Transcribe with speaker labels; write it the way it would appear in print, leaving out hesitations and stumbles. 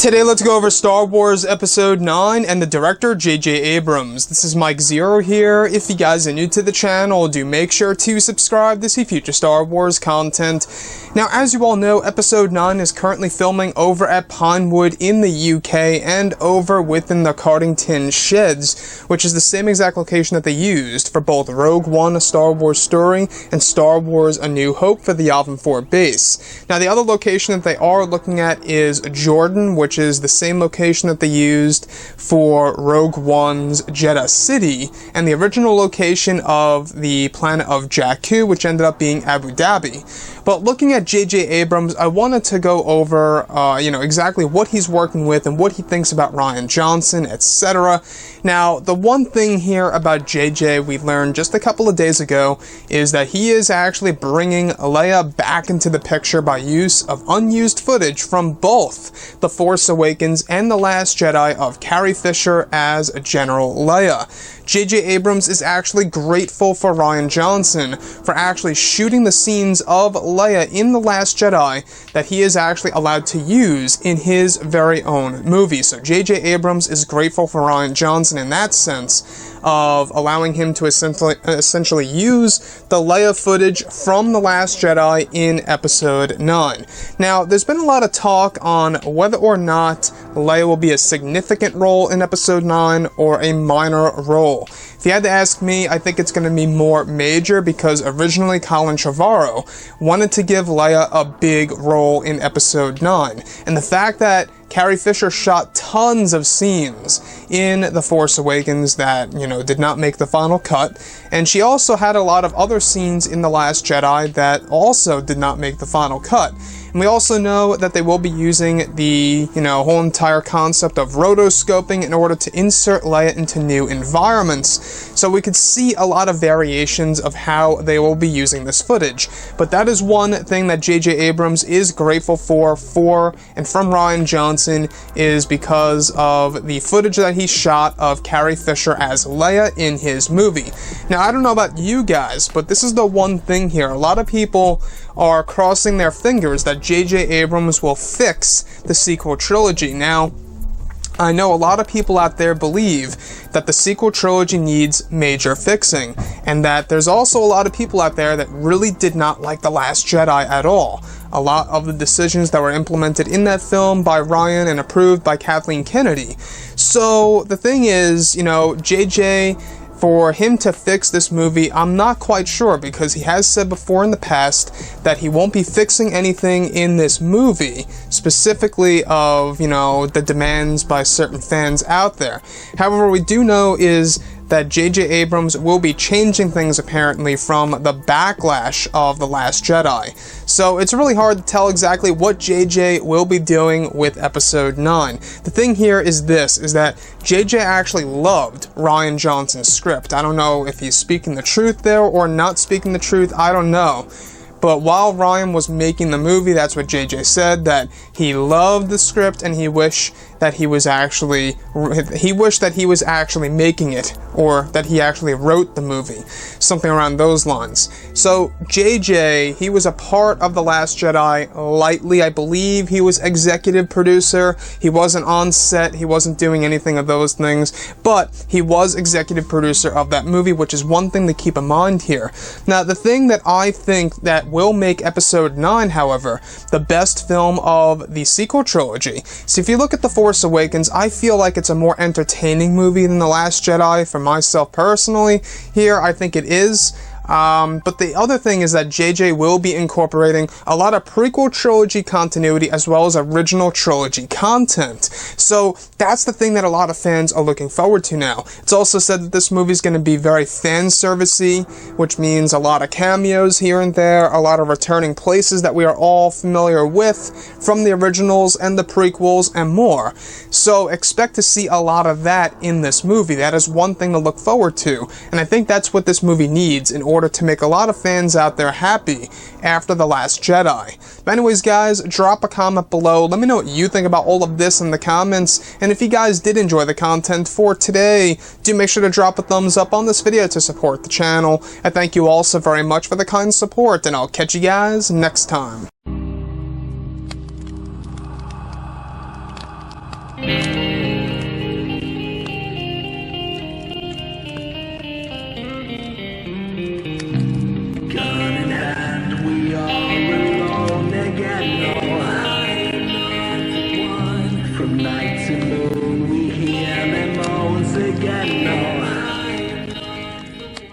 Speaker 1: Today, let's go over Star Wars Episode 9 and the director, J.J. Abrams. This is Mike Zero here. If you guys are new to the channel, do make sure to subscribe to see future Star Wars content. Now, as you all know, Episode 9 is currently filming over at Pinewood in the UK and over within the Cardington Sheds, which is the same exact location that they used for both Rogue One, A Star Wars Story, and Star Wars A New Hope for the Yavin 4 base. Now, the other location that they are looking at is Jordan, which is the same location that they used for Rogue One's Jeddah City, and the original location of the planet of Jakku, which ended up being Abu Dhabi. But looking at J.J. Abrams, I wanted to go over, exactly what he's working with and what he thinks about Rian Johnson, etc. Now, the one thing here about J.J. we learned just a couple of days ago is that he is actually bringing Leia back into the picture by use of unused footage from both The Force Awakens and The Last Jedi of Carrie Fisher as General Leia. J.J. Abrams is actually grateful for Rian Johnson for actually shooting the scenes of Leia in The Last Jedi that he is actually allowed to use in his very own movie. So J.J. Abrams is grateful for Rian Johnson in that sense of allowing him to essentially use the Leia footage from The Last Jedi in Episode 9. Now, there's been a lot of talk on whether or not Leia will be a significant role in Episode 9 or a minor role. If you had to ask me, I think it's going to be more major because originally Colin Trevorrow wanted to give Leia a big role in Episode 9. And the fact that Carrie Fisher shot tons of scenes in The Force Awakens that, did not make the final cut, and she also had a lot of other scenes in The Last Jedi that also did not make the final cut. And we also know that they will be using the, whole entire concept of rotoscoping in order to insert Leia into new environments. So we could see a lot of variations of how they will be using this footage. But that is one thing that J.J. Abrams is grateful for and from Rian Johnson is because of the footage that he shot of Carrie Fisher as Leia in his movie. Now, I don't know about you guys, but this is the one thing here. A lot of people are crossing their fingers that J.J. Abrams will fix the sequel trilogy. Now, I know a lot of people out there believe that the sequel trilogy needs major fixing, and that there's also a lot of people out there that really did not like The Last Jedi at all. A lot of the decisions that were implemented in that film by Rian and approved by Kathleen Kennedy. So, the thing is, J.J., for him to fix this movie, I'm not quite sure, because he has said before in the past that he won't be fixing anything in this movie, specifically of, the demands by certain fans out there. However, what we do know is that J.J. Abrams will be changing things apparently from the backlash of The Last Jedi. So it's really hard to tell exactly what J.J. will be doing with Episode 9. The thing here is this, is that J.J. actually loved Rian Johnson's script. I don't know if he's speaking the truth there or not speaking the truth, I don't know. But while Rian was making the movie, that's what J.J. said, that he loved the script and he wished that he was actually making it, or that he actually wrote the movie, something around those lines. So J.J., he was a part of The Last Jedi lightly. I believe he was executive producer. He wasn't on set. He wasn't doing anything of those things, but he was executive producer of that movie, which is one thing to keep in mind here. Now, the thing that I think that will make Episode 9, however, the best film of the sequel trilogy. So if you look at The Force Awakens, I feel like it's a more entertaining movie than The Last Jedi for myself personally. Here, I think it is. But the other thing is that J.J. will be incorporating a lot of prequel trilogy continuity as well as original trilogy content. So that's the thing that a lot of fans are looking forward to now. It's also said that this movie is going to be very fan servicey, which means a lot of cameos here and there, a lot of returning places that we are all familiar with from the originals and the prequels and more. So expect to see a lot of that in this movie. That is one thing to look forward to, and I think that's what this movie needs in order to make a lot of fans out there happy after The Last Jedi. But anyways, guys, drop a comment below. Let me know what you think about all of this in the comments, and if you guys did enjoy the content for today, do make sure to drop a thumbs up on this video to support the channel. I thank you all so very much for the kind support, and I'll catch you guys next time. you.